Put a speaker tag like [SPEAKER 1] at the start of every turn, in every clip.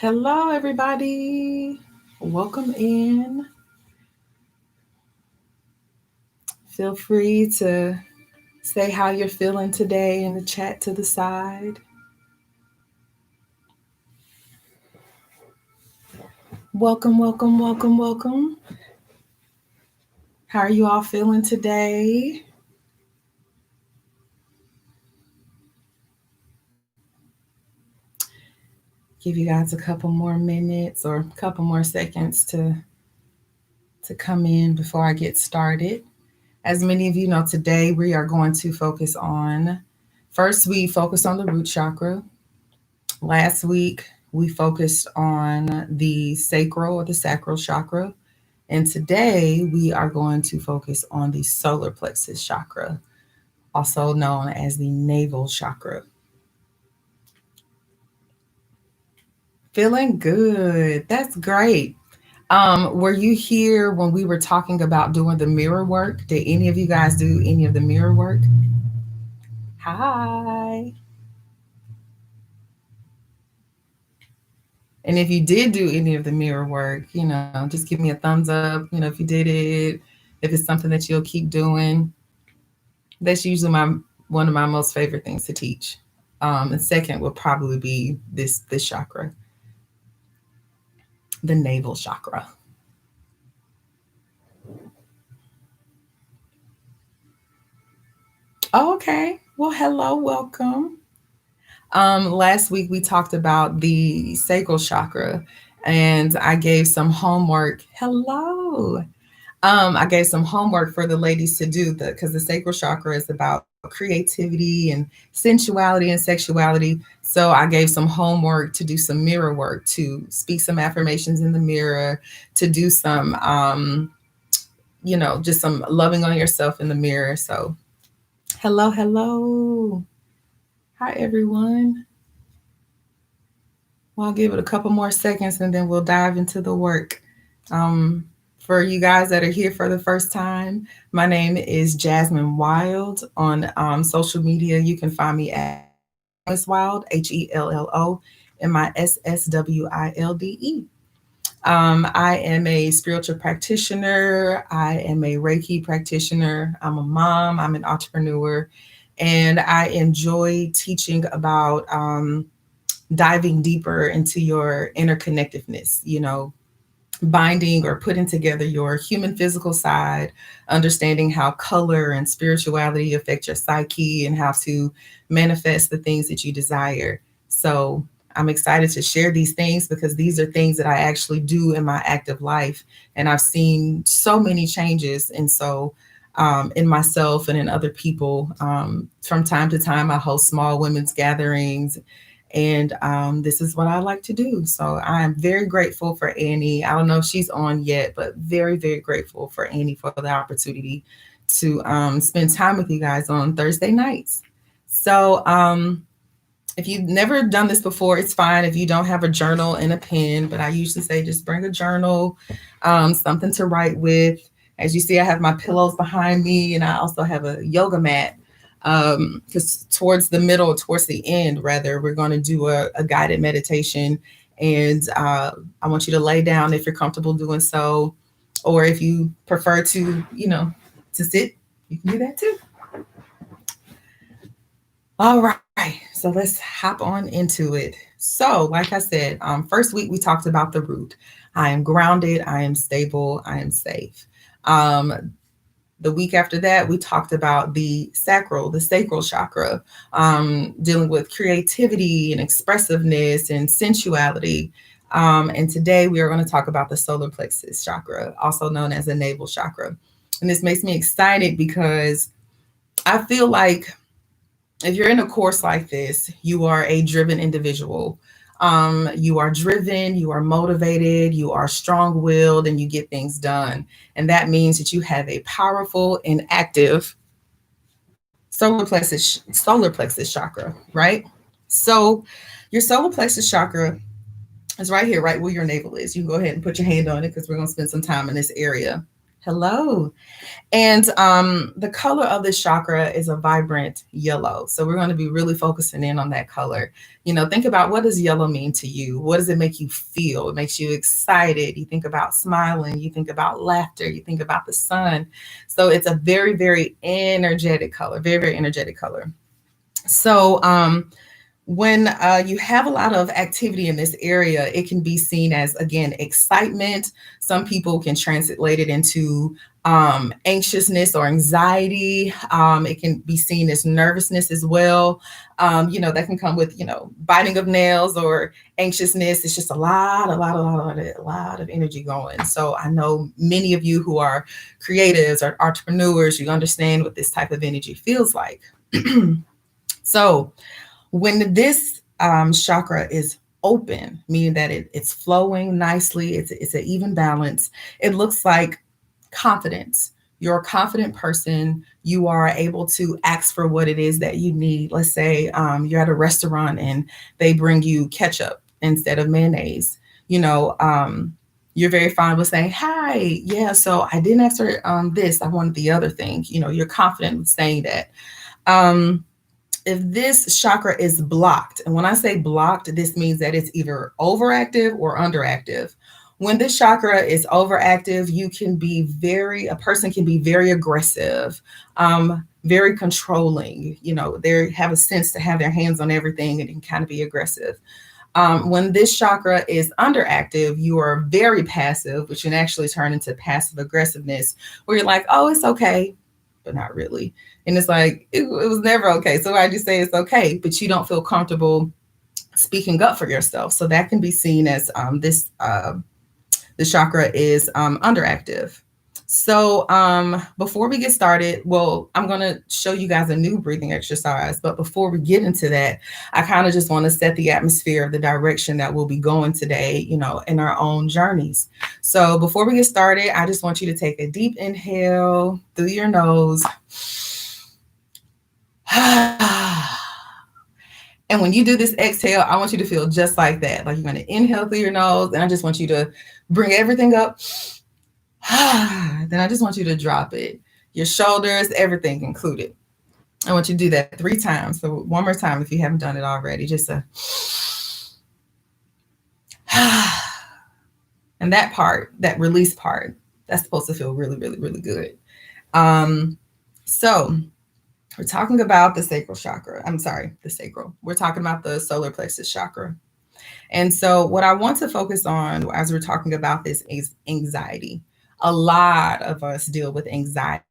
[SPEAKER 1] Hello, everybody. Welcome in. Feel free to say how you're feeling today in the chat to the side. Welcome, welcome, welcome, welcome. How are you all feeling today? Give you guys a couple more minutes or a couple more seconds to come in before I get started. As many of you know, today we are going to focus on first, we focused on the root chakra. Last week, we focused on the sacral or the sacral chakra. And today, we are going to focus on the solar plexus chakra, also known as the navel chakra. Feeling good. That's great. Were you here when we were talking about doing the mirror work? Did any of you guys do any of the mirror work? Hi. And if you did do any of the mirror work, just give me a thumbs up. If you did it, if it's something that you'll keep doing. That's usually my one of my most favorite things to teach. And second would probably be this chakra, the navel chakra. Oh, okay. Well, hello, welcome. Last week we talked about the sacral chakra, and I gave some homework. Hello. I gave some homework for the ladies to do because the sacral chakra is about creativity and sensuality and sexuality. So I gave some homework to do some mirror work, to speak some affirmations in the mirror, to do some, just some loving on yourself in the mirror. So hello, hello. Hi, everyone. Well, I'll give it a couple more seconds and then we'll dive into the work. Um, for you guys that are here for the first time, my name is Jasmine Wilde. On social media, you can find me at Miss Wilde, HELLO, MISSWILDE. I am a spiritual practitioner. I am a Reiki practitioner. I'm a mom. I'm an entrepreneur. And I enjoy teaching about diving deeper into your interconnectedness, binding or putting together your human physical side, understanding how color and spirituality affect your psyche and how to manifest the things that you desire. So I'm excited to share these things because these are things that I actually do in my active life. And I've seen so many changes. And so in myself and in other people, from time to time, I host small women's gatherings, and this is what I like to do. So I am very grateful for Annie. I don't know if she's on yet, but very, very grateful for Annie for the opportunity to spend time with you guys on Thursday nights. So if you've never done this before, it's fine if you don't have a journal and a pen, but I usually say just bring a journal, something to write with. As you see, I have my pillows behind me, and I also have a yoga mat because towards the end, rather, we're going to do a guided meditation. And I want you to lay down if you're comfortable doing so, or if you prefer to sit, you can do that too. All right, so let's hop on into it. So, like I said, first week we talked about the root. I am grounded, I am stable, I am safe. The week after that, we talked about the sacral chakra, dealing with creativity and expressiveness and sensuality. And today we are going to talk about the solar plexus chakra, also known as the navel chakra. And this makes me excited because I feel like if you're in a course like this, you are a driven individual. You are driven, you are motivated, you are strong willed, and you get things done. And that means that you have a powerful and active solar plexus chakra, right? So your solar plexus chakra is right here, right where your navel is. You can go ahead and put your hand on it because we're going to spend some time in this area. Hello. And the color of this chakra is a vibrant yellow. So we're going to be really focusing in on that color. Think about, what does yellow mean to you? What does it make you feel? It makes you excited. You think about smiling. You think about laughter. You think about the sun. So it's a very, very energetic color, very, very energetic color. So when you have a lot of activity in this area, it can be seen as, again, excitement. Some people can translate it into anxiousness or anxiety. It can be seen as nervousness as well. That can come with, biting of nails or anxiousness. It's just a lot of energy going. So I know many of you who are creatives or entrepreneurs, you understand what this type of energy feels like. So when this chakra is open, meaning that it's flowing nicely, it's an even balance, it looks like confidence. You're a confident person. You are able to ask for what it is that you need. Let's say you're at a restaurant and they bring you ketchup instead of mayonnaise. You're very fine with saying, hi, yeah, so I didn't ask for this. I wanted the other thing. You're confident with saying that. If this chakra is blocked, and when I say blocked, this means that it's either overactive or underactive. When this chakra is overactive, a person can be very aggressive, very controlling. They have a sense to have their hands on everything and can kind of be aggressive. When this chakra is underactive, you are very passive, which can actually turn into passive aggressiveness, where you're like, oh, it's okay, but not really. And it's like, it was never okay. So why'd you say it's okay? But you don't feel comfortable speaking up for yourself. So that can be seen as this chakra is underactive. So before we get started, well, I'm going to show you guys a new breathing exercise. But before we get into that, I kind of just want to set the atmosphere of the direction that we'll be going today, in our own journeys. So before we get started, I just want you to take a deep inhale through your nose. And when you do this exhale, I want you to feel just like that. Like you're going to inhale through your nose, and I just want you to bring everything up. Then I just want you to drop it. Your shoulders, everything included. I want you to do that 3 times. So one more time, if you haven't done it already, just and that part, that release part, that's supposed to feel really, really, really good. So we're talking about the sacral chakra. We're talking about the solar plexus chakra. And so what I want to focus on as we're talking about this is anxiety. A lot of us deal with anxiety,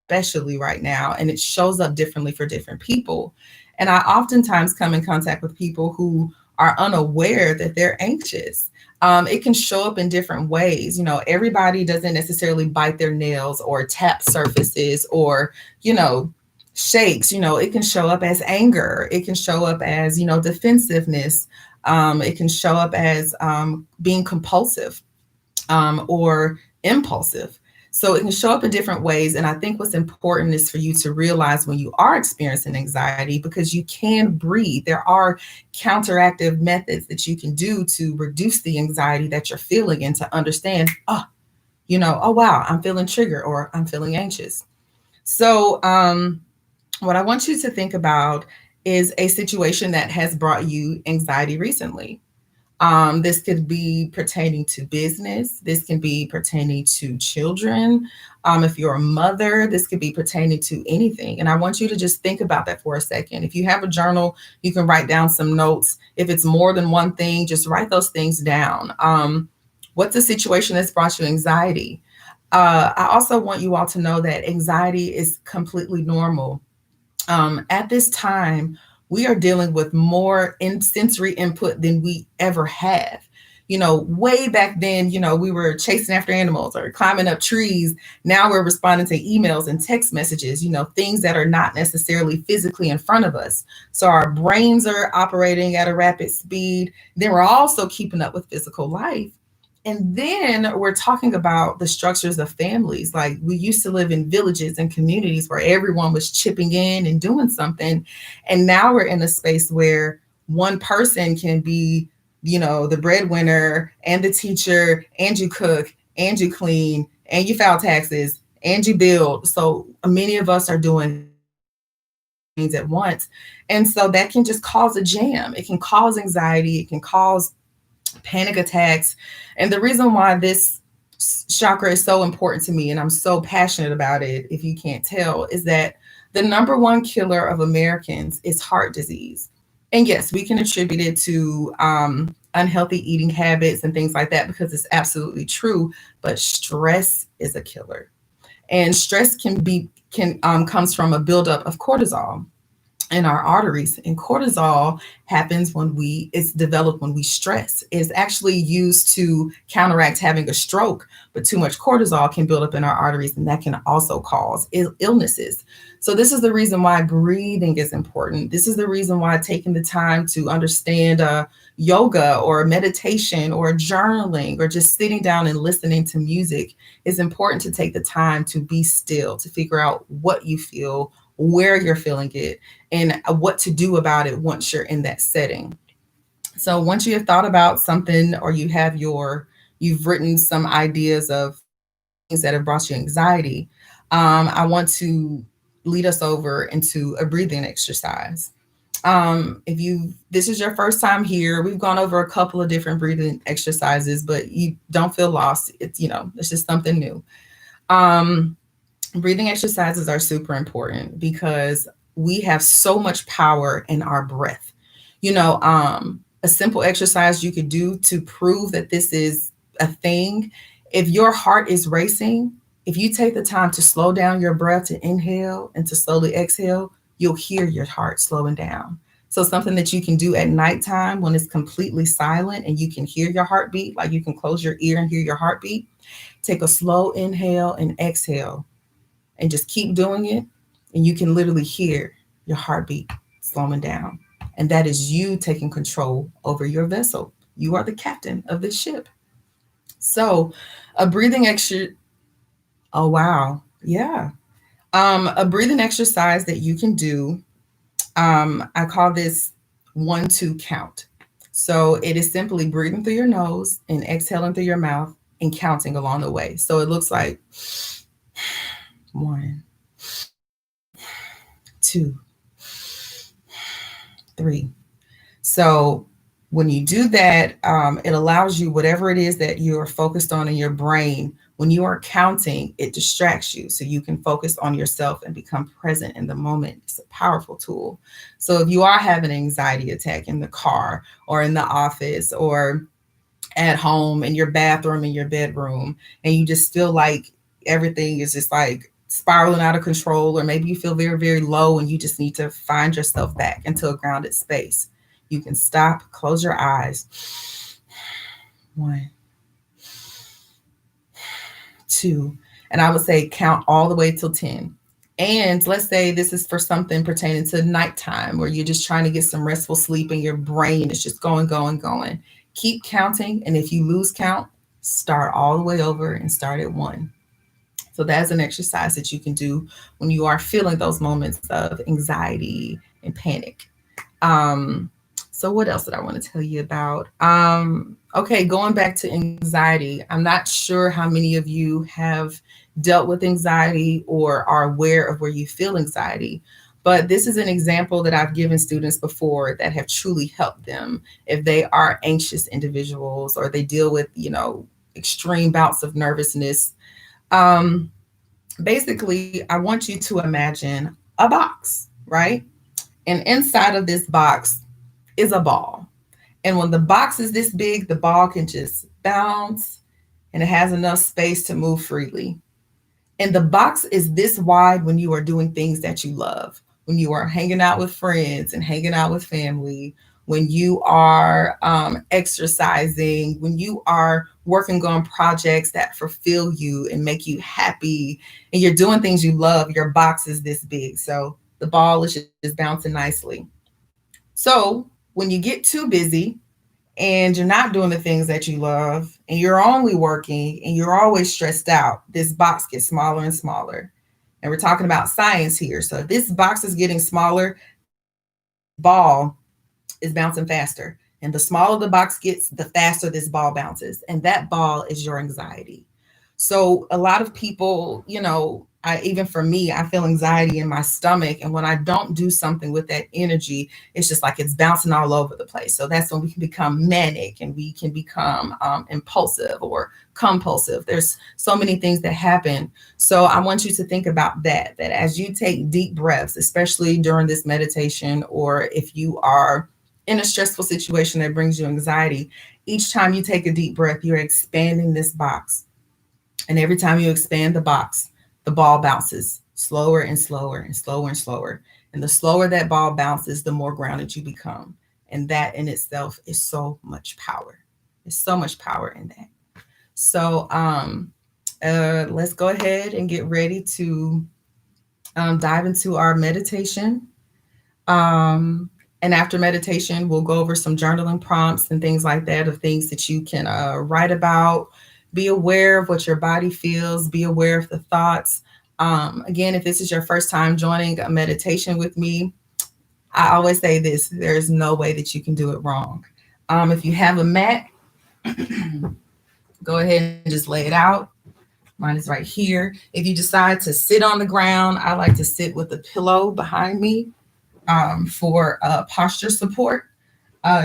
[SPEAKER 1] especially right now, and it shows up differently for different people. And I oftentimes come in contact with people who are unaware that they're anxious. It can show up in different ways. Everybody doesn't necessarily bite their nails or tap surfaces or, shakes. It can show up as anger. It can show up as, defensiveness. It can show up as being compulsive or impulsive. So it can show up in different ways. And I think what's important is for you to realize when you are experiencing anxiety, because you can breathe. There are counteractive methods that you can do to reduce the anxiety that you're feeling and to understand, oh wow, I'm feeling triggered or I'm feeling anxious. So what I want you to think about is a situation that has brought you anxiety recently. This could be pertaining to business. This can be pertaining to children. If you're a mother, this could be pertaining to anything. And I want you to just think about that for a second. If you have a journal, you can write down some notes. If it's more than one thing, just write those things down. What's the situation that's brought you anxiety? I also want you all to know that anxiety is completely normal. At this time, we are dealing with more sensory input than we ever have. Way back then, we were chasing after animals or climbing up trees. Now we're responding to emails and text messages, things that are not necessarily physically in front of us. So our brains are operating at a rapid speed. Then we're also keeping up with physical life. And then we're talking about the structures of families. Like we used to live in villages and communities where everyone was chipping in and doing something. And now we're in a space where one person can be, the breadwinner and the teacher, and you cook and you clean and you file taxes and you build. So many of us are doing things at once. And so that can just cause a jam. It can cause anxiety. It can cause panic attacks. And the reason why this chakra is so important to me and I'm so passionate about it, if you can't tell, is that the number one killer of Americans is heart disease. And yes, we can attribute it to unhealthy eating habits and things like that because it's absolutely true. But stress is a killer, and stress can comes from a buildup of cortisol in our arteries. And cortisol happens when it's developed when we stress. It's actually used to counteract having a stroke, but too much cortisol can build up in our arteries and that can also cause illnesses. So this is the reason why breathing is important. This is the reason why taking the time to understand yoga or meditation or journaling or just sitting down and listening to music is important, to take the time to be still, to figure out what you feel, where you're feeling it, and what to do about it once you're in that setting. So once you have thought about something, or you've written some ideas of things that have brought you anxiety, I want to lead us over into a breathing exercise. If you This is your first time here, we've gone over a couple of different breathing exercises, but you don't feel lost. It's just something new. Um, Breathing exercises are super important because we have so much power in our breath. A simple exercise you could do to prove that this is a thing: if your heart is racing, if you take the time to slow down your breath, to inhale and to slowly exhale, you'll hear your heart slowing down. So something that you can do at nighttime when it's completely silent and you can hear your heartbeat, like you can close your ear and hear your heartbeat. Take a slow inhale and exhale and just keep doing it. And you can literally hear your heartbeat slowing down. And that is you taking control over your vessel. You are the captain of this ship. So, a breathing exercise. Oh, wow. Yeah. A breathing exercise that you can do. I call this 1-2 count. So, it is simply breathing through your nose and exhaling through your mouth and counting along the way. So, it looks like 1, 2, 3. So when you do that, it allows you whatever it is that you are focused on in your brain. When you are counting, it distracts you so you can focus on yourself and become present in the moment. It's a powerful tool. So if you are having an anxiety attack in the car or in the office or at home, in your bathroom, in your bedroom, and you just feel like everything is just like spiraling out of control, or maybe you feel very, very low and you just need to find yourself back into a grounded space, you can stop, close your eyes. 1, 2, and I would say count all the way till 10. And let's say this is for something pertaining to nighttime where you're just trying to get some restful sleep and your brain is just going, going, going. Keep counting. And if you lose count, start all the way over and start at 1. So that's an exercise that you can do when you are feeling those moments of anxiety and panic. Um, so what else did I want to tell you about? Okay, going back to anxiety, I'm not sure how many of you have dealt with anxiety or are aware of where you feel anxiety, but this is an example that I've given students before that have truly helped them if they are anxious individuals or they deal with, extreme bouts of nervousness. Um, Basically, I want you to imagine a box, right? And inside of this box is a ball. And when the box is this big, the ball can just bounce and it has enough space to move freely. And the box is this wide when you are doing things that you love, when you are hanging out with friends and hanging out with family, when you are exercising, when you are working on projects that fulfill you and make you happy, and you're doing things you love, your box is this big. So the ball is just bouncing nicely. So when you get too busy and you're not doing the things that you love and you're only working and you're always stressed out, this box gets smaller and smaller. And we're talking about science here. So if this box is getting smaller, this ball is bouncing faster. And the smaller the box gets, the faster this ball bounces. And that ball is your anxiety. So a lot of people, even for me, I feel anxiety in my stomach. And when I don't do something with that energy, it's just like it's bouncing all over the place. So that's when we can become manic and we can become impulsive or compulsive. There's so many things that happen. So I want you to think about that as you take deep breaths, especially during this meditation, or if you are in a stressful situation that brings you anxiety, each time you take a deep breath, you're expanding this box, and every time you expand the box, the ball bounces slower and slower and slower and slower. And the slower that ball bounces, the more grounded you become. And that in itself is so much power. There's so much power in that. So let's go ahead and get ready to dive into our meditation. Um, and after meditation, we'll go over some journaling prompts and things like that, of things that you can write about. Be aware of what your body feels, be aware of the thoughts. Again, if this is your first time joining a meditation with me, I always say this: there's no way that you can do it wrong. If you have a mat, go ahead and just lay it out. Mine is right here. If you decide to sit on the ground, I like to sit with a pillow behind me for posture support.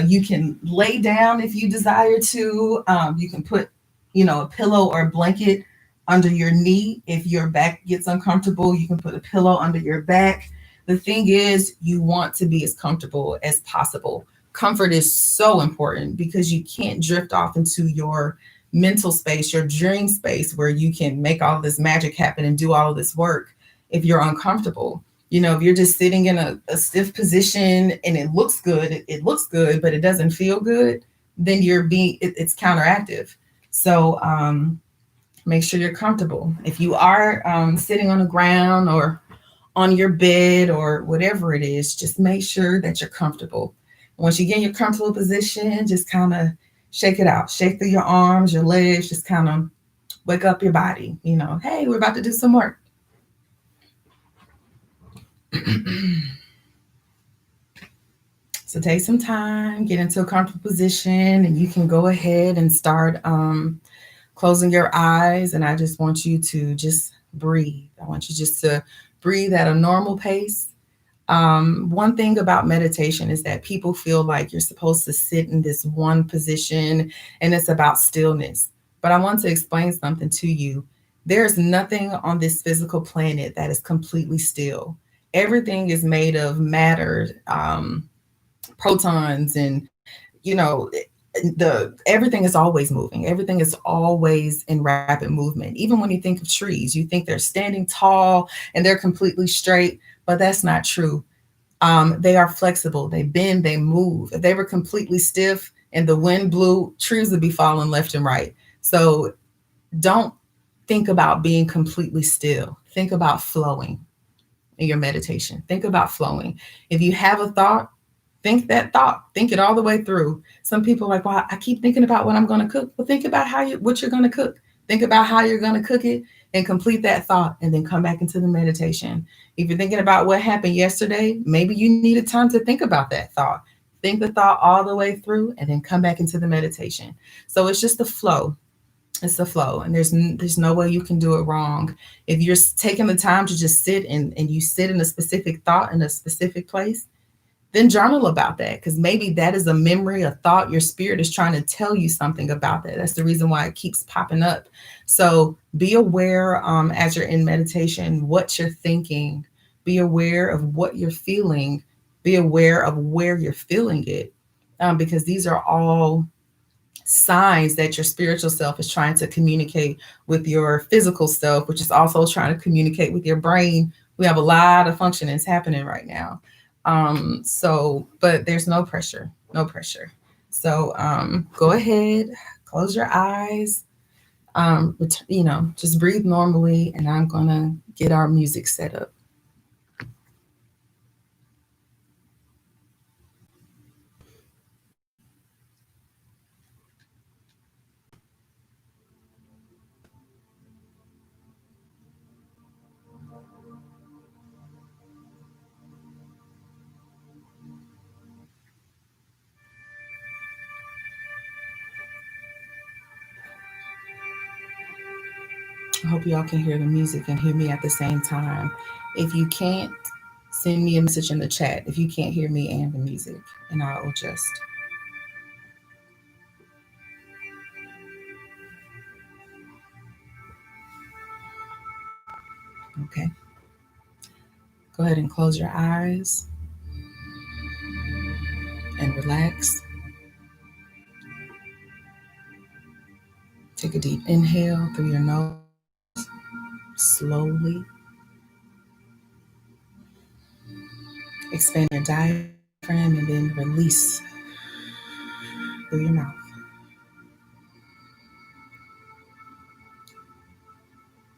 [SPEAKER 1] You can lay down if you desire to. You can put, a pillow or a blanket under your knee. If your back gets uncomfortable, you can put a pillow under your back. The thing is, you want to be as comfortable as possible. Comfort is so important because you can't drift off into your mental space, your dream space, where you can make all this magic happen and do all of this work if you're uncomfortable. If you're just sitting in a stiff position and it looks good, it looks good, but it doesn't feel good, then it's counteractive. So make sure you're comfortable. If you are sitting on the ground or on your bed or whatever it is, just make sure that you're comfortable. Once you get in your comfortable position, just kind of shake it out, shake through your arms, your legs, just kind of wake up your body. Hey, we're about to do some work. So take some time, get into a comfortable position, and you can go ahead and start closing your eyes. And I just want you to just breathe. I want you just to breathe at a normal pace. One thing about meditation is that people feel like you're supposed to sit in this one position and it's about stillness. But I want to explain something to you. There's nothing on this physical planet that is completely still. Everything is made of matter, protons, and you know the everything is always moving. Everything is always in rapid movement. Even when you think of trees, you think they're standing tall and they're completely straight, but that's not true. They are flexible, they bend, they move. If they were completely stiff and the wind blew, trees would be falling left and right. So don't think about being completely still. Think about flowing in your meditation. Think about flowing. If you have a thought, think that thought. Think it all the way through. Some people are like, well, I keep thinking about what I'm going to cook. Well, think about what you're going to cook. Think about how you're going to cook it and complete that thought, and then come back into the meditation. If you're thinking about what happened yesterday, maybe you needed time to think about that thought. Think the thought all the way through and then come back into the meditation. So it's just the flow. It's the flow, and there's no way you can do it wrong. If you're taking the time to just sit and you sit in a specific thought in a specific place, then journal about that, because maybe that is a memory, a thought. Your spirit is trying to tell you something about that. That's the reason why it keeps popping up. So be aware, as you're in meditation, what you're thinking. Be aware of what you're feeling. Be aware of where you're feeling it, because these are all signs that your spiritual self is trying to communicate with your physical self, which is also trying to communicate with your brain. We have a lot of functionings happening right now. But there's no pressure, no pressure. So go ahead, close your eyes, just breathe normally, and I'm gonna get our music set up. I hope y'all can hear the music and hear me at the same time. If you can't, send me a message in the chat if you can't hear me and the music, and I'll adjust. Okay. Go ahead and close your eyes and relax. Take a deep inhale through your nose, slowly. Expand your diaphragm and then release through your mouth.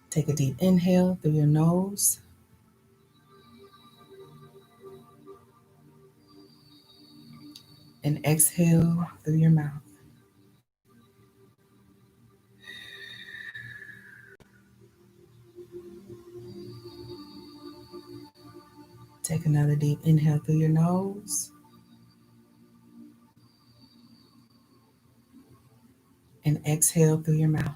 [SPEAKER 1] Take a deep inhale through your nose and exhale through your mouth. Take another deep inhale through your nose and exhale through your mouth.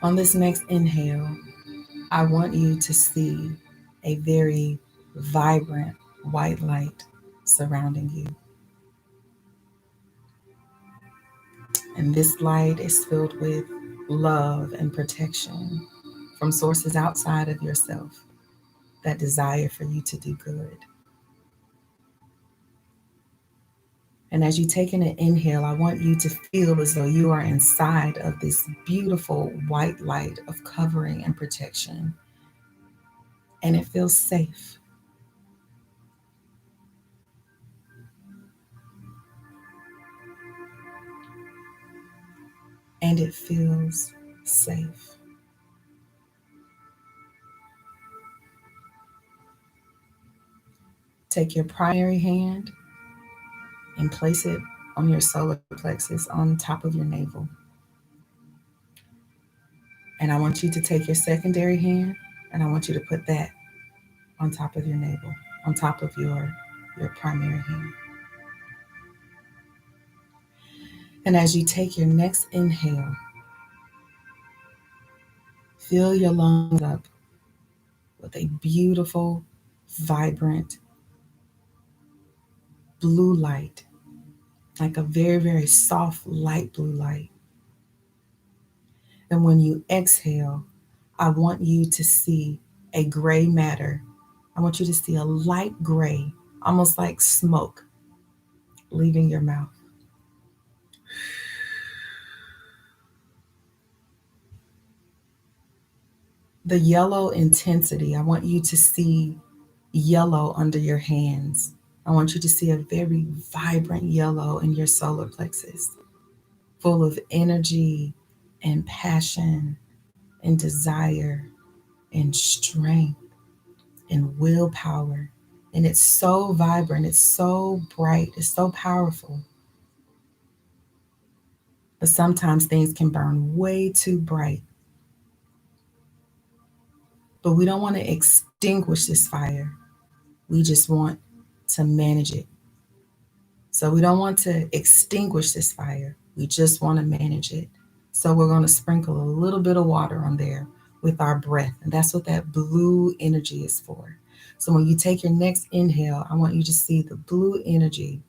[SPEAKER 1] On this next inhale, I want you to see a very vibrant white light surrounding you. And this light is filled with love and protection from sources outside of yourself that desire for you to do good. And as you take in an inhale, I want you to feel as though you are inside of this beautiful white light of covering and protection. And it feels safe. And it feels safe. Take your primary hand and place it on your solar plexus on top of your navel. And I want you to take your secondary hand and I want you to put that on top of your navel, on top of your primary hand. And as you take your next inhale, fill your lungs up with a beautiful, vibrant blue light, like a very, very soft, light blue light. And when you exhale, I want you to see a gray matter. I want you to see a light gray, almost like smoke, leaving your mouth. The yellow intensity, I want you to see yellow under your hands. I want you to see a very vibrant yellow in your solar plexus, full of energy and passion and desire and strength and willpower. And it's so vibrant, it's so bright, it's so powerful. But sometimes things can burn way too bright. But we don't want to extinguish this fire. We just want to manage it. So we don't want to extinguish this fire. We just want to manage it. So we're going to sprinkle a little bit of water on there with our breath. And that's what that blue energy is for. So when you take your next inhale, I want you to see the blue energy,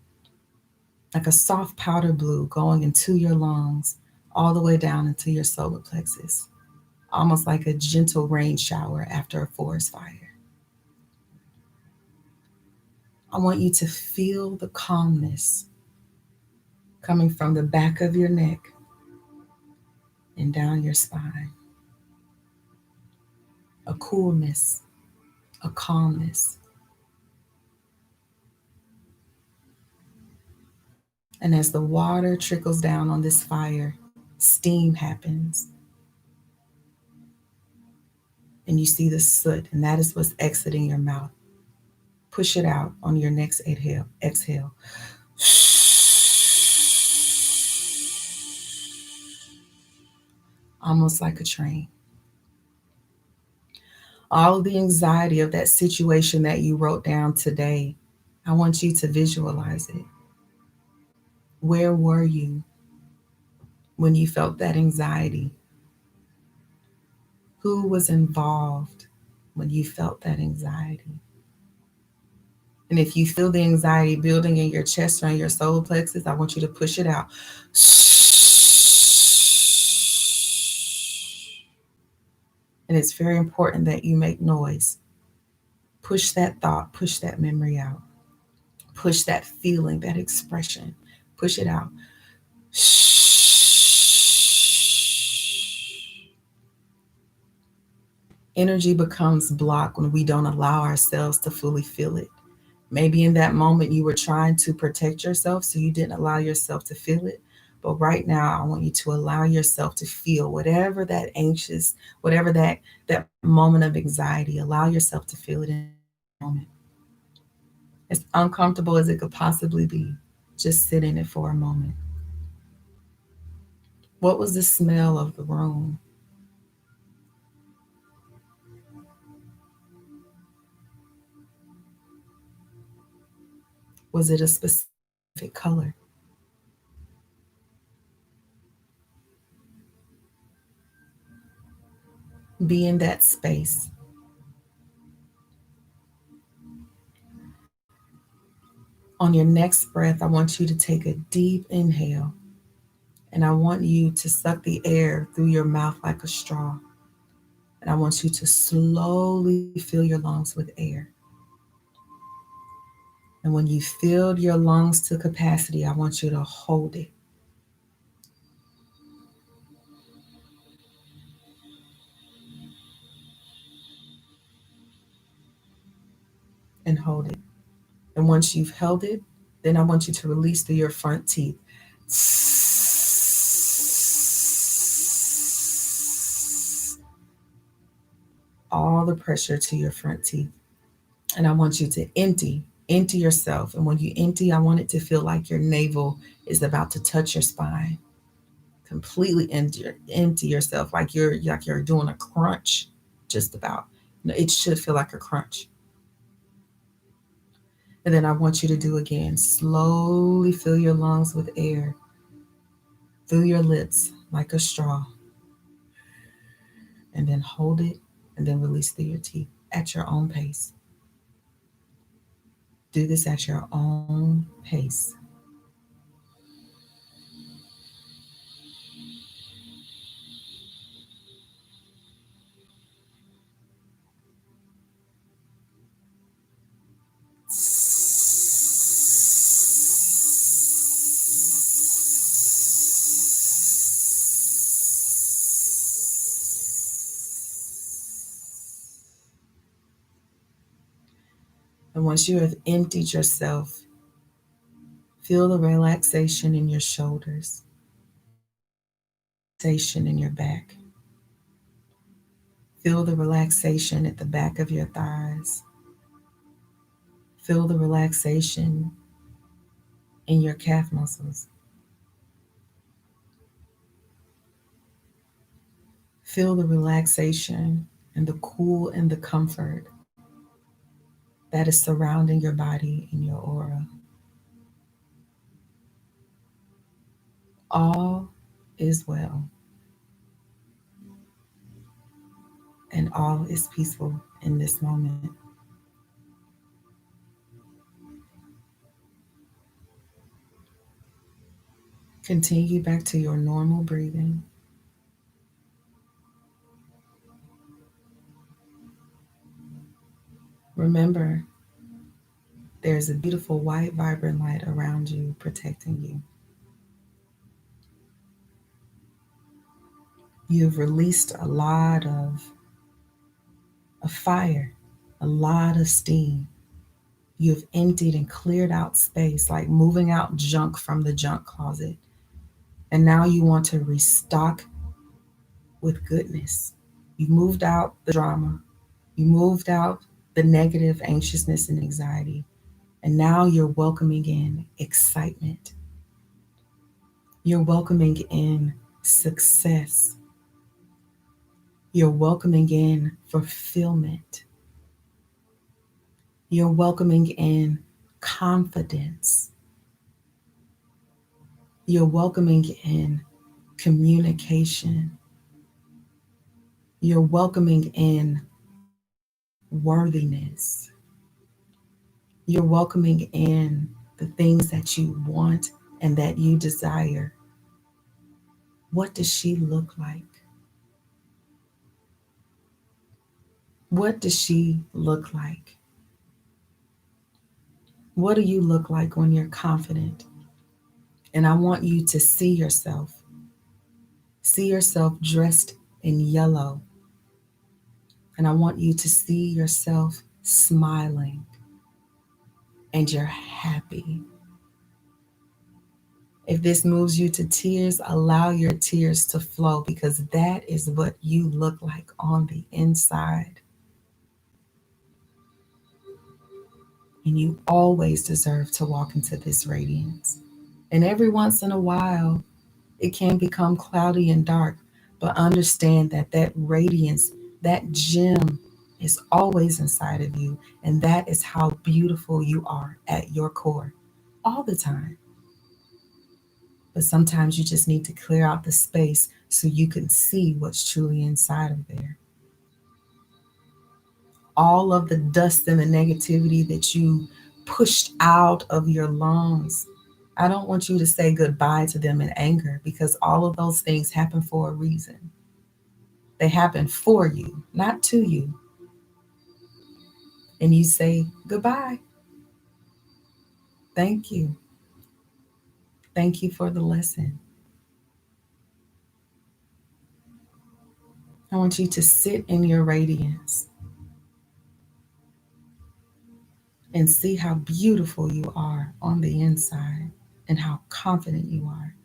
[SPEAKER 1] like a soft powder blue, going into your lungs, all the way down into your solar plexus, almost like a gentle rain shower after a forest fire. I want you to feel the calmness coming from the back of your neck and down your spine. A coolness, a calmness. And as the water trickles down on this fire, steam happens. And you see the soot, and that is what's exiting your mouth. Push it out on your next exhale. Exhale. Almost like a train. All of the anxiety of that situation that you wrote down today, I want you to visualize it. Where were you? when you felt that anxiety? Who was involved when you felt that anxiety? And if you feel the anxiety building in your chest or in your solar plexus, I want you to push it out. And it's very important that you make noise. Push that thought, push that memory out, push that feeling, that expression, push it out. Energy becomes blocked when we don't allow ourselves to fully feel it. Maybe in that moment you were trying to protect yourself, so you didn't allow yourself to feel it. But right now, I want you to allow yourself to feel whatever that anxious, whatever that moment of anxiety. Allow yourself to feel it in that moment. As uncomfortable as it could possibly be, just sit in it for a moment. What was the smell of the room? Was it a specific color? Be in that space. On your next breath, I want you to take a deep inhale, and I want you to suck the air through your mouth like a straw. And I want you to slowly fill your lungs with air. And when you filled your lungs to capacity, I want you to hold it. And hold it. And once you've held it, then I want you to release through your front teeth. All the pressure to your front teeth. And I want you to empty yourself. And when you empty, I want it to feel like your navel is about to touch your spine. Completely empty yourself like you're doing a crunch, just about. No, it should feel like a crunch. And then I want you to do again. Slowly fill your lungs with air through your lips like a straw. And then hold it and then release through your teeth at your own pace. Do this at your own pace. And once you have emptied yourself, feel the relaxation in your shoulders, relaxation in your back. Feel the relaxation at the back of your thighs. Feel the relaxation in your calf muscles. Feel the relaxation and the cool and the comfort that is surrounding your body and your aura. All is well and all is peaceful in this moment. Continue back to your normal breathing. Remember, there's a beautiful white, vibrant light around you protecting you. You've released a lot of fire, a lot of steam. You've emptied and cleared out space, like moving out junk from the junk closet. And now you want to restock with goodness. You moved out the drama, you moved out the negative anxiousness and anxiety. And now you're welcoming in excitement. You're welcoming in success. You're welcoming in fulfillment. You're welcoming in confidence. You're welcoming in communication. You're welcoming in worthiness. You're welcoming in the things that you want and that you desire. What does she look like? What does she look like? What do you look like when you're confident? And I want you to see yourself. See yourself dressed in yellow. And I want you to see yourself smiling and you're happy. If this moves you to tears, allow your tears to flow because that is what you look like on the inside. And you always deserve to walk into this radiance. And every once in a while, it can become cloudy and dark, but understand that that radiance, that gem is always inside of you. And that is how beautiful you are at your core all the time. But sometimes you just need to clear out the space so you can see what's truly inside of there. All of the dust and the negativity that you pushed out of your lungs, I don't want you to say goodbye to them in anger because all of those things happen for a reason. They happen for you, not to you. And you say goodbye. Thank you. Thank you for the lesson. I want you to sit in your radiance and see how beautiful you are on the inside and how confident you are.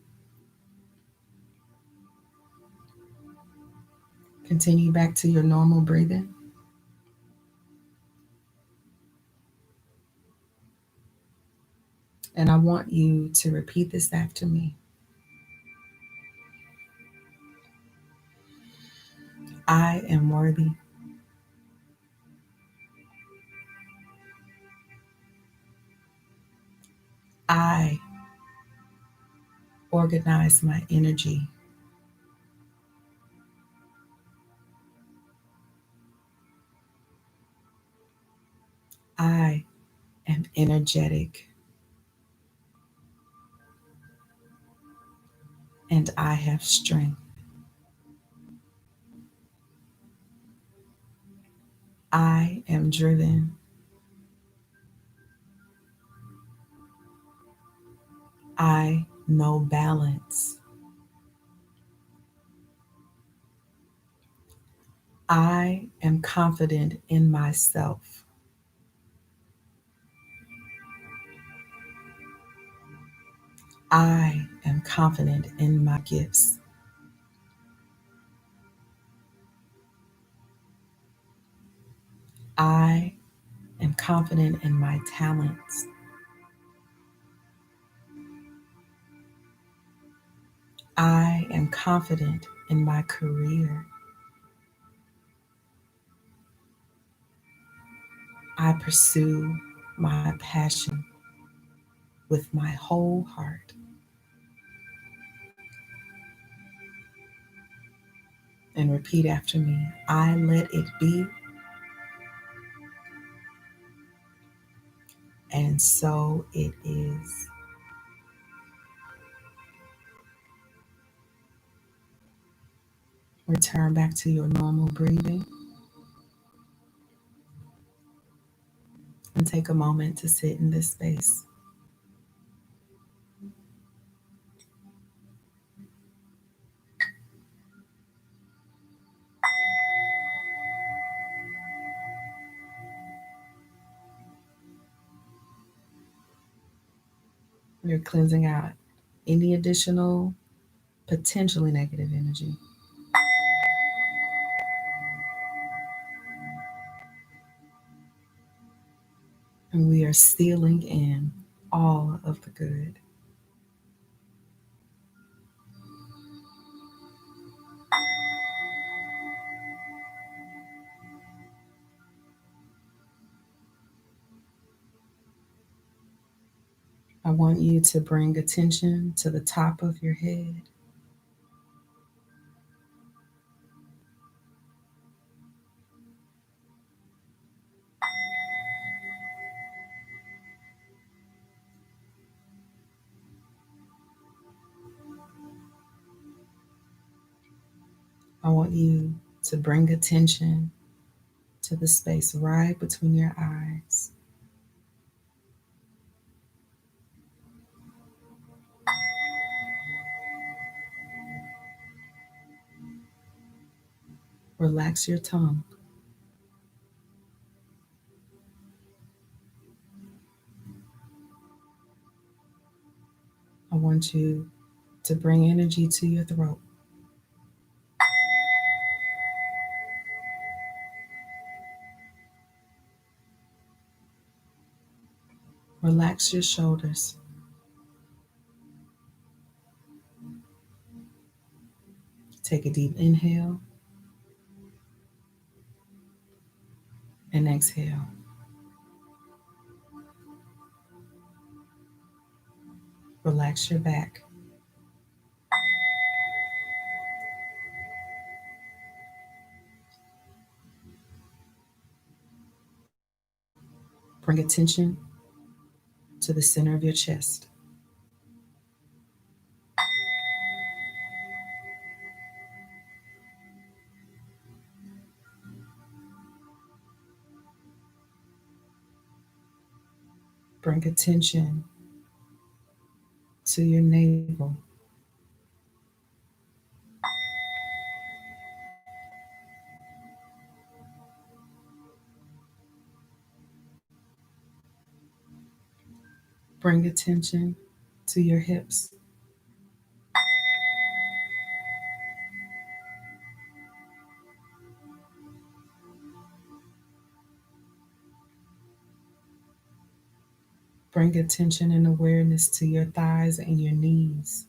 [SPEAKER 1] Continue back to your normal breathing. And I want you to repeat this after me. I am worthy. I organize my energy. I am energetic and I have strength. I am driven. I know balance. I am confident in myself. I am confident in my gifts. I am confident in my talents. I am confident in my career. I pursue my passion with my whole heart. And repeat after me. I let it be, and so it is. Return back to your normal breathing and take a moment to sit in this space. You're cleansing out any additional potentially negative energy. And we are sealing in all of the good. I want you to bring attention to the top of your head. want you to bring attention to the space right between your eyes. Relax your tongue. I want you to bring energy to your throat. Relax your shoulders. Take a deep inhale and exhale. Relax your back. Bring attention to the center of your chest. Bring attention to your navel. Bring attention to your hips. Bring attention and awareness to your thighs and your knees.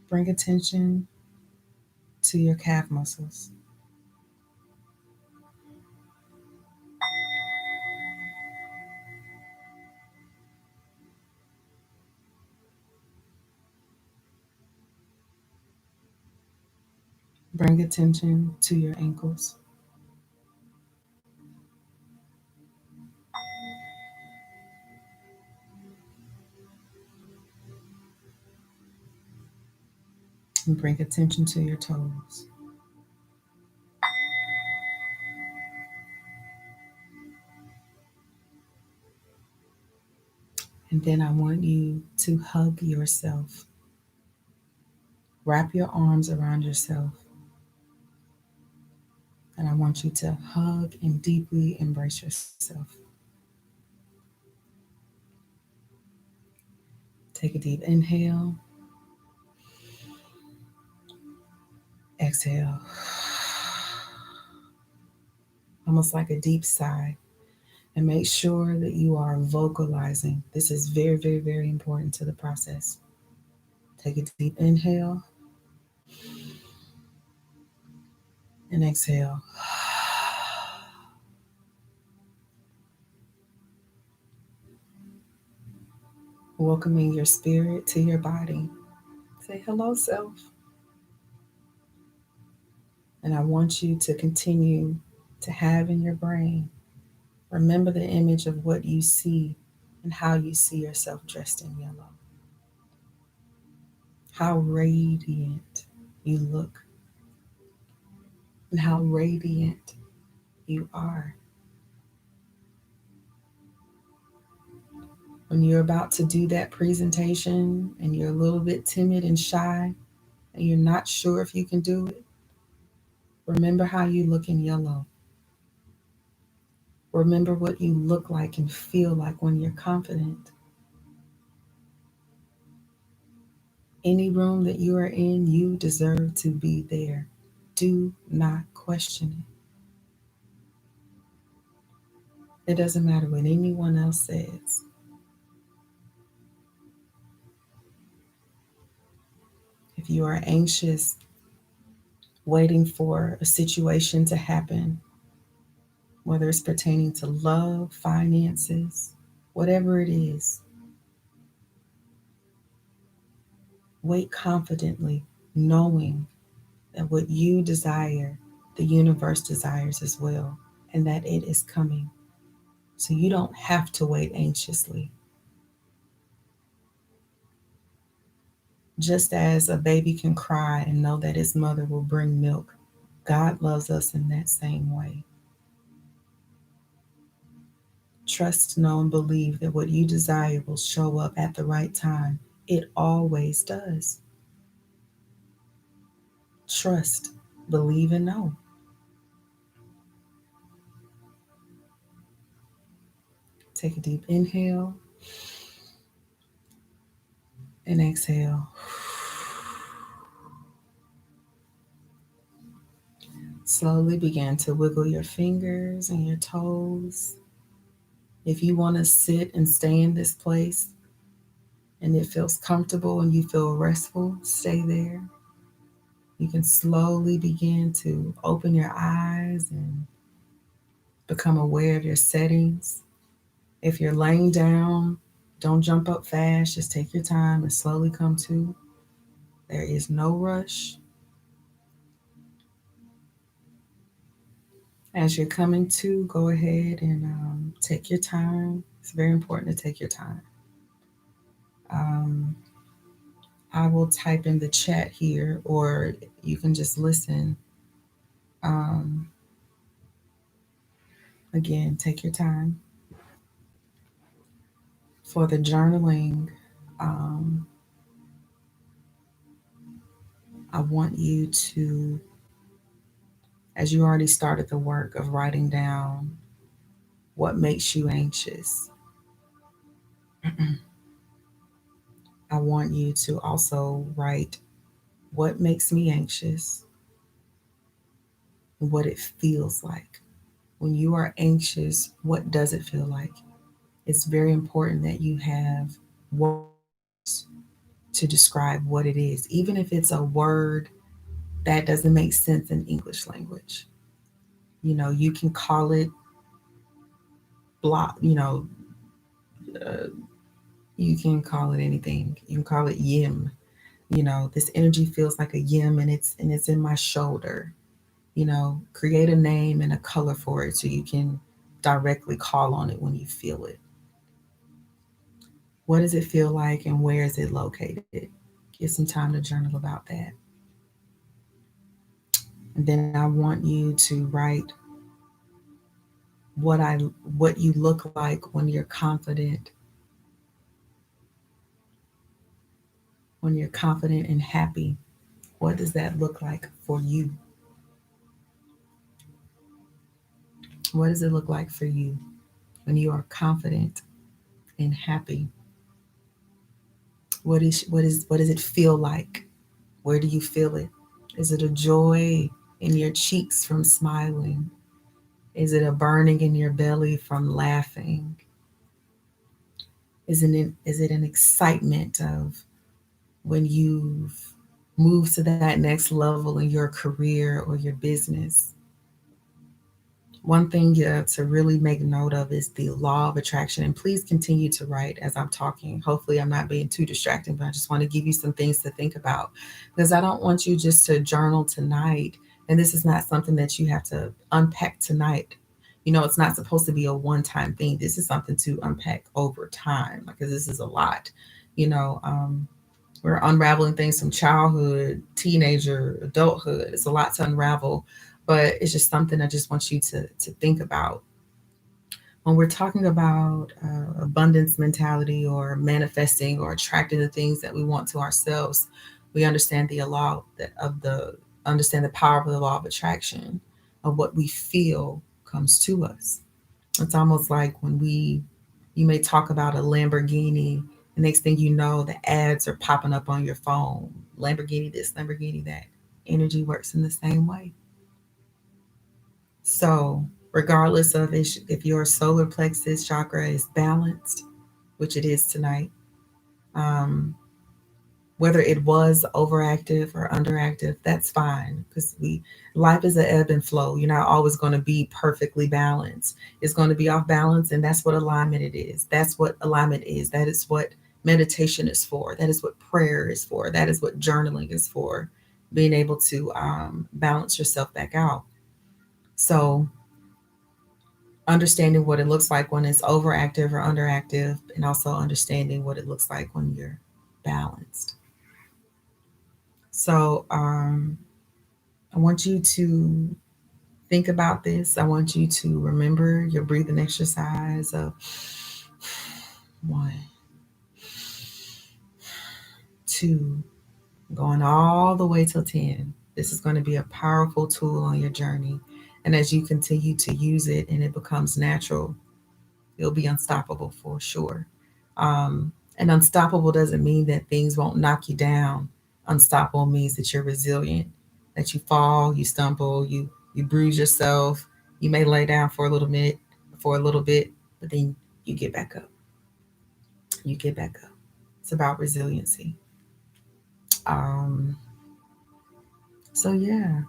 [SPEAKER 1] Bring attention to your calf muscles. Bring attention to your ankles. And bring attention to your toes. And then I want you to hug yourself. Wrap your arms around yourself. And I want you to hug and deeply embrace yourself. Take a deep inhale. Exhale. Almost like a deep sigh. And make sure that you are vocalizing. This is very, very, very important to the process. Take a deep inhale and exhale. Welcoming your spirit to your body. Say hello, self. And I want you to continue to have in your brain, remember the image of what you see and how you see yourself dressed in yellow. How radiant you look and how radiant you are. When you're about to do that presentation and you're a little bit timid and shy and you're not sure if you can do it, remember how you look in yellow. Remember what you look like and feel like when you're confident. Any room that you are in, you deserve to be there. Do not question it. It doesn't matter what anyone else says. If you are anxious, waiting for a situation to happen, whether it's pertaining to love, finances, whatever it is, wait confidently, knowing that what you desire, the universe desires as well. and that it is coming. So you don't have to wait anxiously. Just as a baby can cry and know that his mother will bring milk, God loves us in that same way. Trust, know, and believe that what you desire will show up at the right time. It always does. Trust, believe, and know. Take a deep inhale and exhale. Slowly begin to wiggle your fingers and your toes. If you want to sit and stay in this place and it feels comfortable and you feel restful, stay there. You can slowly begin to open your eyes and become aware of your settings. If you're laying down, don't jump up fast. Just take your time and slowly come to. There is no rush. As you're coming to, go ahead and take your time. It's very important to take your time. Um, I will type in the chat here, or you can just listen. Um, Again, take your time. For the journaling, um, I want you to, as you already started the work of writing down what makes you anxious, I want you to also write what makes me anxious and what it feels like. When you are anxious, what does it feel like? It's very important that you have words to describe what it is, even if it's a word that doesn't make sense in English language. You can call it block, you can call it anything. You can call it yim. This energy feels like a yim and it's in my shoulder. Create a name and a color for it so you can directly call on it when you feel it. What does it feel like and where is it located? Get some time to journal about that. And then I want you to write what I what you look like when you're confident and happy. What does that look like for you? What does it look like for you when you are confident and happy? What does it feel like? Where do you feel it? Is it a joy in your cheeks from smiling? Is it a burning in your belly from laughing? Is it an excitement of when you've moved to that next level in your career or your business? One thing to really make note of is the law of attraction. And please continue to write as I'm talking. Hopefully, I'm not being too distracting, but I just want to give you some things to think about because I don't want you just to journal tonight. And this is not something that you have to unpack tonight. It's not supposed to be a one time thing. This is something to unpack over time because this is a lot. You know, um, we're unraveling things from childhood, teenager, adulthood. It's a lot to unravel, but it's just something I just want you to think about when we're talking about abundance mentality or manifesting or attracting the things that we want to ourselves. We understand the law of the understand the power of the law of attraction of what we feel comes to us. It's almost like when you may talk about a Lamborghini. The next thing you know, the ads are popping up on your phone. Lamborghini this, Lamborghini that. Energy works in the same way. So, regardless of if your solar plexus chakra is balanced, which it is tonight, um, whether it was overactive or underactive, that's fine because we life is an ebb and flow. You're not always going to be perfectly balanced. It's going to be off balance, and that's what alignment it is. That's what alignment is. That is what meditation is for. That is what prayer is for. That is what journaling is for. Being able to balance yourself back out. So understanding what it looks like when it's overactive or underactive, and also understanding what it looks like when you're balanced. So I want you to think about this. I want you to remember your breathing exercise of 1, 2, going all the way till 10. This is going to be a powerful tool on your journey. And as you continue to use it and it becomes natural, you'll be unstoppable for sure. Um, and unstoppable doesn't mean that things won't knock you down. Unstoppable means that you're resilient, that you fall, you stumble, you bruise yourself, you may lay down for a little bit, but then you get back up. You get back up. It's about resiliency. Um, so yeah,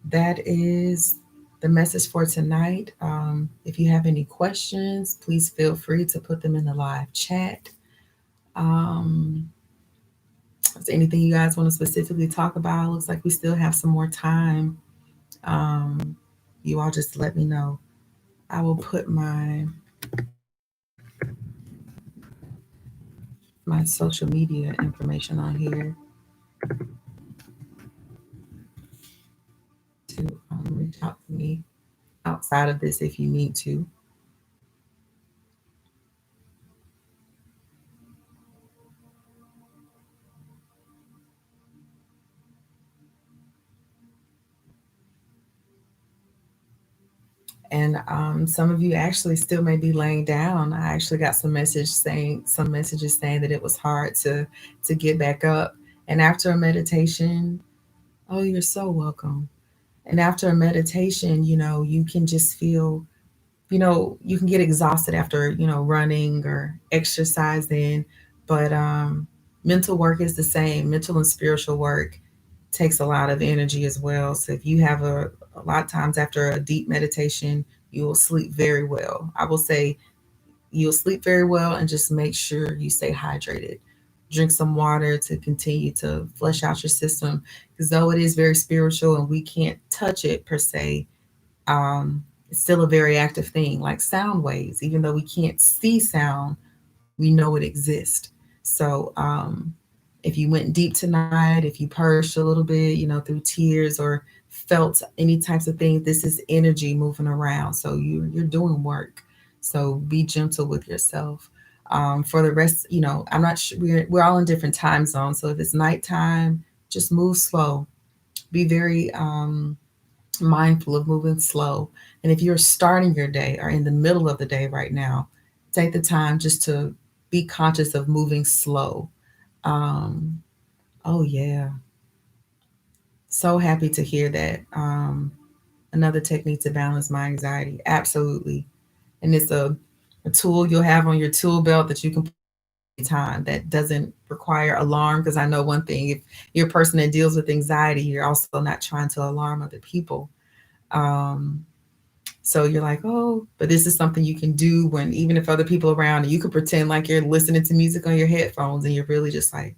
[SPEAKER 1] that is the message for tonight. If you have any questions, please feel free to put them in the live chat. Um, is there anything you guys want to specifically talk about? Looks like we still have some more time. Um, you all just let me know. I will put my social media information on here to reach out to me outside of this if you need to. And some of you actually still may be laying down. I actually got some messages saying that it was hard to get back up. And after a meditation, oh, you're so welcome. And after a meditation, you can just feel, you can get exhausted after, running or exercising. But mental work is the same. Mental and spiritual work takes a lot of energy as well. So if you have a lot of times after a deep meditation, you will sleep very well. I will say you'll sleep very well, and just make sure you stay hydrated. Drink some water to continue to flush out your system, because though it is very spiritual and we can't touch it per se, it's still a very active thing, like sound waves. Even though we can't see sound, we know it exists. So if you went deep tonight, if you purged a little bit, through tears, or felt any types of things, this is energy moving around. So you're doing work. So be gentle with yourself. For the rest, I'm not sure, we're all in different time zones. So if it's nighttime, just move slow. Be very mindful of moving slow. And if you're starting your day or in the middle of the day right now, take the time just to be conscious of moving slow. Um, oh, yeah. So happy to hear that. Another technique to balance my anxiety. Absolutely. And it's a tool you'll have on your tool belt that you can put any time, that doesn't require alarm. Because I know one thing, if you're a person that deals with anxiety, you're also not trying to alarm other people. Um, so you're like, oh, but this is something you can do when, even if other people around, and you could pretend like you're listening to music on your headphones and you're really just like,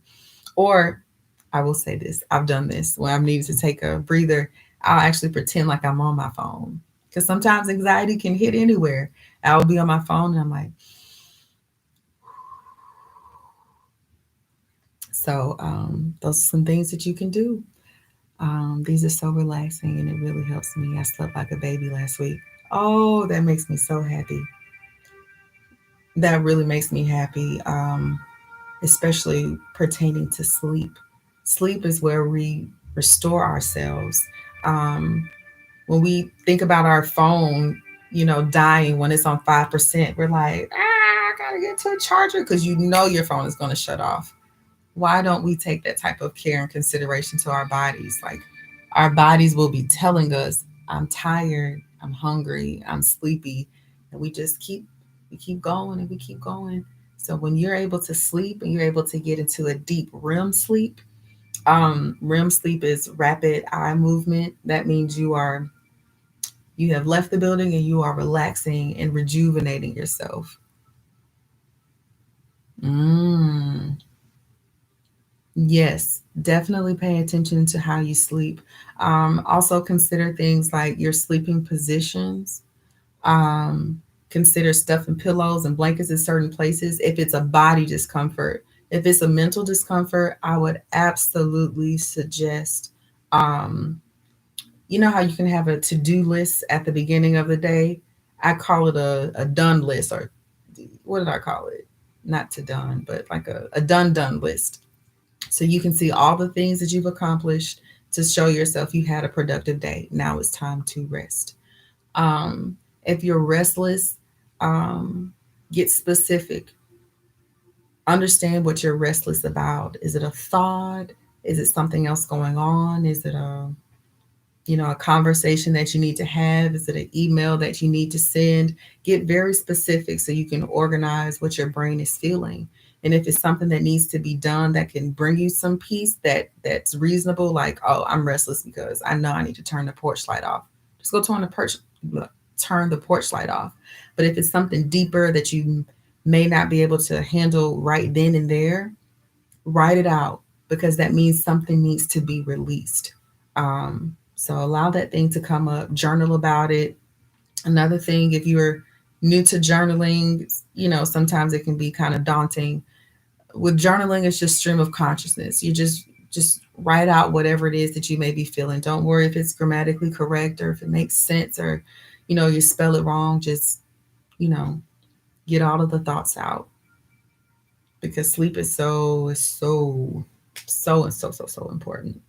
[SPEAKER 1] or I will say this, I've done this when I'm needing to take a breather. I'll actually pretend like I'm on my phone, because sometimes anxiety can hit anywhere. I'll be on my phone and I'm like, so those are some things that you can do. These are so relaxing and it really helps me. I slept like a baby last week. Oh, that makes me so happy. That really makes me happy, especially pertaining to sleep. Sleep is where we restore ourselves. Um, when we think about our phone, dying when it's on 5%, we're like, I gotta get to a charger, because your phone is gonna shut off. Why don't we take that type of care and consideration to our bodies? Like, our bodies will be telling us, I'm tired, I'm hungry, I'm sleepy, and we keep going and we keep going. So when you're able to sleep and you're able to get into a deep REM sleep, REM sleep is rapid eye movement. That means you have left the building and you are relaxing and rejuvenating yourself. Mm. Yes, definitely pay attention to how you sleep. Also consider things like your sleeping positions. Um, Consider stuffing pillows and blankets in certain places if it's a body discomfort. If it's a mental discomfort, I would absolutely suggest, um, you know how you can have a to-do list at the beginning of the day? I call it a done list, or what did I call it? Not to done, but like a done list. So you can see all the things that you've accomplished to show yourself you had a productive day. Now it's time to rest. Um, if you're restless, um, get specific. Understand what you're restless about. Is it a thought? Is it something else going on? Is it a conversation that you need to have? Is it an email that you need to send? Get very specific so you can organize what your brain is feeling. And if it's something that needs to be done that can bring you some peace, that's reasonable, like, oh, I'm restless because I know I need to turn the porch light off. Just go turn the porch light off. But if it's something deeper that you may not be able to handle right then and there, write it out, because that means something needs to be released. So allow that thing to come up, journal about it. Another thing, if you're new to journaling, sometimes it can be kind of daunting. With journaling, it's just stream of consciousness. You just write out whatever it is that you may be feeling. Don't worry if it's grammatically correct or if it makes sense, or you spell it wrong. Just you know get all of the thoughts out, because sleep is so important.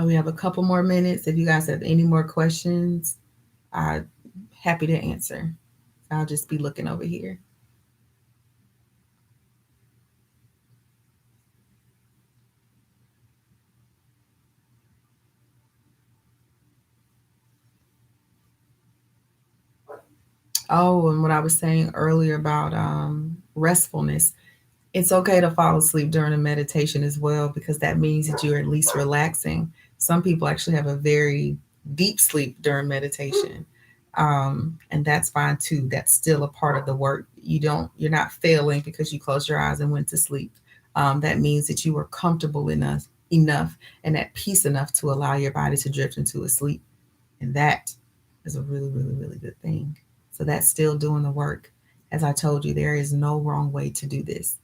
[SPEAKER 1] We have a couple more minutes. If you guys have any more questions, I'm happy to answer. I'll just be looking over here. Oh, and what I was saying earlier about restfulness, it's okay to fall asleep during a meditation as well, because that means that you're at least relaxing. Some people actually have a very deep sleep during meditation. And that's fine too. That's still a part of the work. You're not failing because you closed your eyes and went to sleep. That means that you were comfortable enough and at peace enough to allow your body to drift into a sleep. And that is a really, really, really good thing. So that's still doing the work. As I told you, there is no wrong way to do this.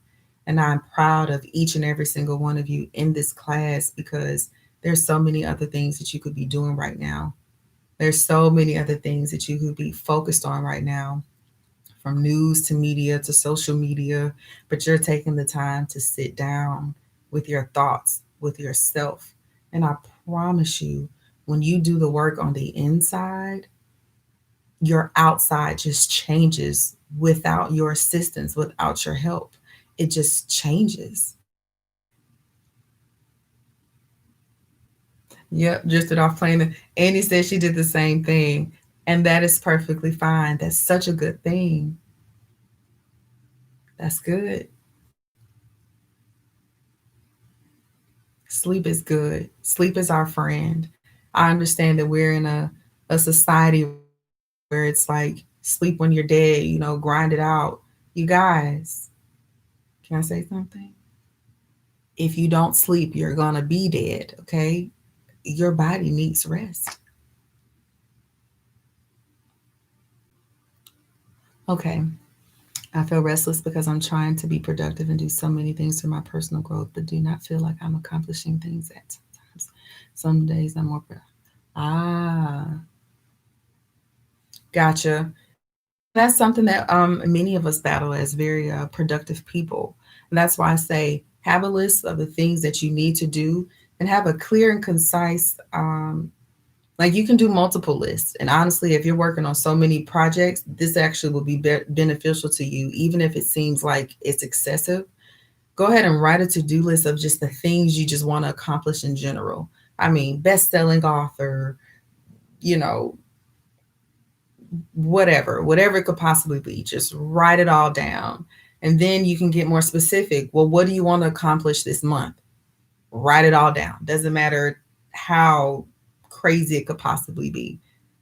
[SPEAKER 1] And I'm proud of each and every single one of you in this class, because there's so many other things that you could be doing right now. There's so many other things that you could be focused on right now, from news to media to social media, but you're taking the time to sit down with your thoughts, with yourself. And I promise you, when you do the work on the inside, your outside just changes without your assistance, without your help. It just changes. Yep, drifted off playing. Annie said she did the same thing, and that is perfectly fine. That's such a good thing. That's good. Sleep is good. Sleep is our friend. I understand that we're in a society where it's like sleep when you're dead, grind it out. You guys, can I say something? If you don't sleep, you're gonna be dead, okay? Your body needs rest. Okay. I feel restless because I'm trying to be productive and do so many things for my personal growth, but do not feel like I'm accomplishing things at times. Some days I'm more. Ah, gotcha. And that's something that many of us battle as very productive people. And that's why I say have a list of the things that you need to do, and have a clear and concise, like you can do multiple lists. And honestly, if you're working on so many projects, this actually will be beneficial to you, even if it seems like it's excessive. Go ahead and write a to-do list of just the things you just want to accomplish in general. I mean, best-selling author, you know, whatever it could possibly be. Just write it all down. And then you can get more specific. Well, what do you want to accomplish this month? Write it all down. Doesn't matter how crazy it could possibly be.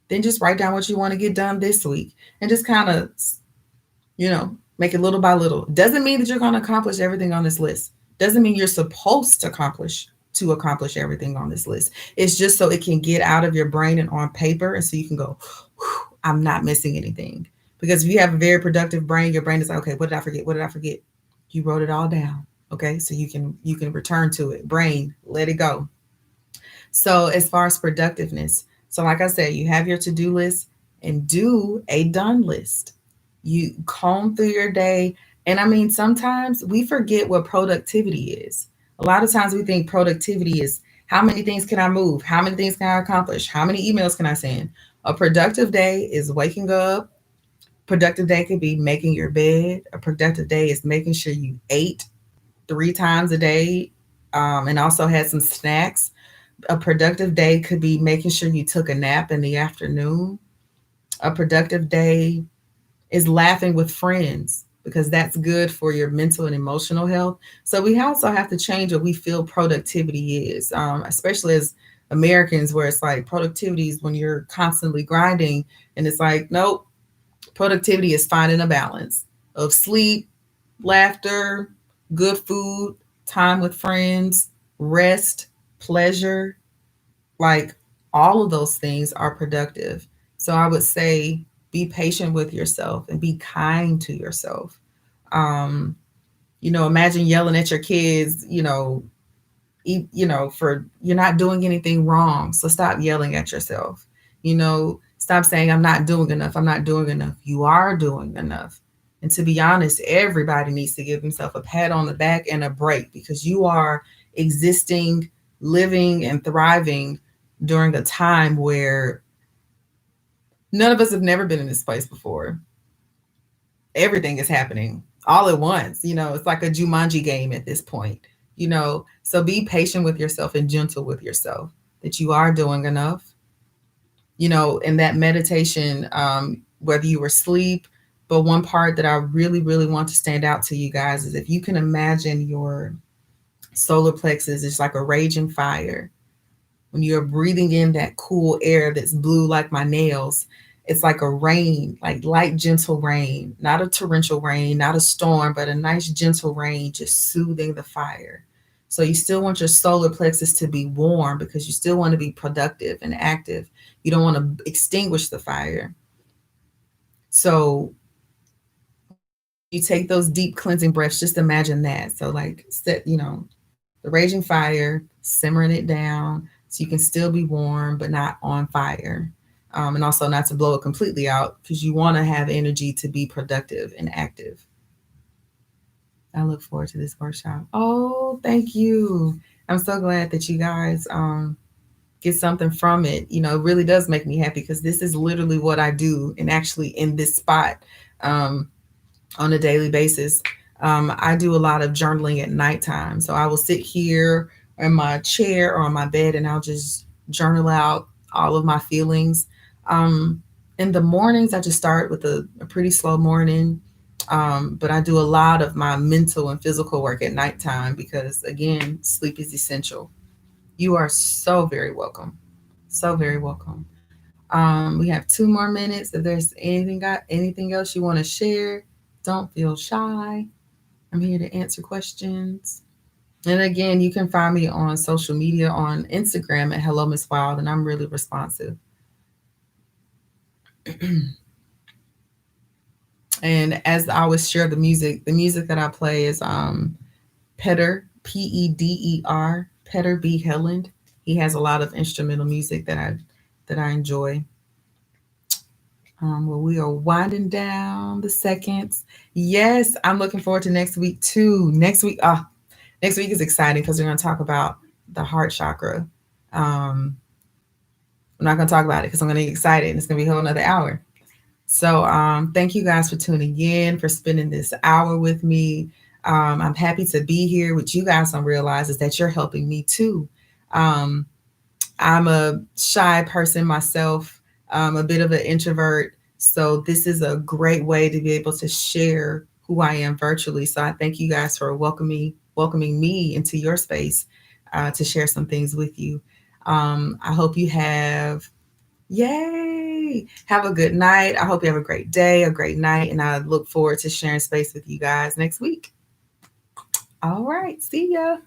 [SPEAKER 1] Then just write down what you want to get done this week, and just kind of, make it little by little. Doesn't mean that you're going to accomplish everything on this list. Doesn't mean you're supposed to accomplish to accomplish everything on this list. It's just so it can get out of your brain and on paper, and so you can go, I'm not missing anything. Because if you have a very productive brain, your brain is like, okay, what did I forget? What did I forget? You wrote it all down. Okay, so you can return to it. Brain, let it go. So as far as productiveness, so like I said, you have your to-do list and do a done list. You comb through your day. And I mean, sometimes we forget what productivity is. A lot of times we think productivity is how many things can I move? How many things can I accomplish? How many emails can I send? A productive day is waking up. Productive day could be making your bed. A productive day is making sure you ate 3 times a day, and also had some snacks. A productive day could be making sure you took a nap in the afternoon. A productive day is laughing with friends because that's good for your mental and emotional health. So we also have to change what we feel productivity is, especially as Americans, where it's like productivity is when you're constantly grinding, and it's like, nope, productivity is finding a balance of sleep, laughter, good food, time with friends, rest, pleasure, like all of those things are productive. So I would say be patient with yourself and be kind to yourself. Um, Imagine yelling at your kids, for you're not doing anything wrong. So stop yelling at yourself. Stop saying, I'm not doing enough. I'm not doing enough. You are doing enough. And to be honest, everybody needs to give themselves a pat on the back and a break because you are existing, living, and thriving during a time where none of us have never been in this place before. Everything is happening all at once. It's like a Jumanji game at this point. So be patient with yourself and gentle with yourself that you are doing enough. In that meditation, whether you were asleep, but one part that I really, really want to stand out to you guys is if you can imagine your solar plexus is like a raging fire. When you're breathing in that cool air that's blue like my nails, it's like a rain, like light, gentle rain, not a torrential rain, not a storm, but a nice, gentle rain, just soothing the fire. So you still want your solar plexus to be warm because you still want to be productive and active. You don't want to extinguish the fire. So when you take those deep cleansing breaths, just imagine that. So like the raging fire, simmering it down so you can still be warm but not on fire. And also not to blow it completely out because you want to have energy to be productive and active. I look forward to this workshop. Oh, thank you. I'm so glad that you guys get something from it. It really does make me happy because this is literally what I do, and actually in this spot, um, on a daily basis. I do a lot of journaling at nighttime. So I will sit here in my chair or on my bed and I'll just journal out all of my feelings. Um, in the mornings, I just start with a pretty slow morning. But I do a lot of my mental and physical work at nighttime because, again, sleep is essential. You are so very welcome. So very welcome. We have 2 more minutes. If there's anything else you want to share, don't feel shy. I'm here to answer questions. And again, you can find me on social media on Instagram at Hello Miss Wilde, and I'm really responsive. And as I always share the music that I play is Petter, Peder, Petter B. Helland. He has a lot of instrumental music that I enjoy. Well, we are winding down the seconds. Yes, I'm looking forward to next week too. Next week is exciting because we're going to talk about the heart chakra. I'm not going to talk about it because I'm going to get excited and it's going to be a whole another hour. So thank you guys for tuning in, for spending this hour with me. I'm happy to be here. What you guys don't realize is that you're helping me too. Um, I'm a shy person myself, a bit of an introvert. So this is a great way to be able to share who I am virtually. So I thank you guys for welcoming me into your space to share some things with you. I hope you have a good night. I hope you have a great day, a great night, and I look forward to sharing space with you guys next week. All right, see ya.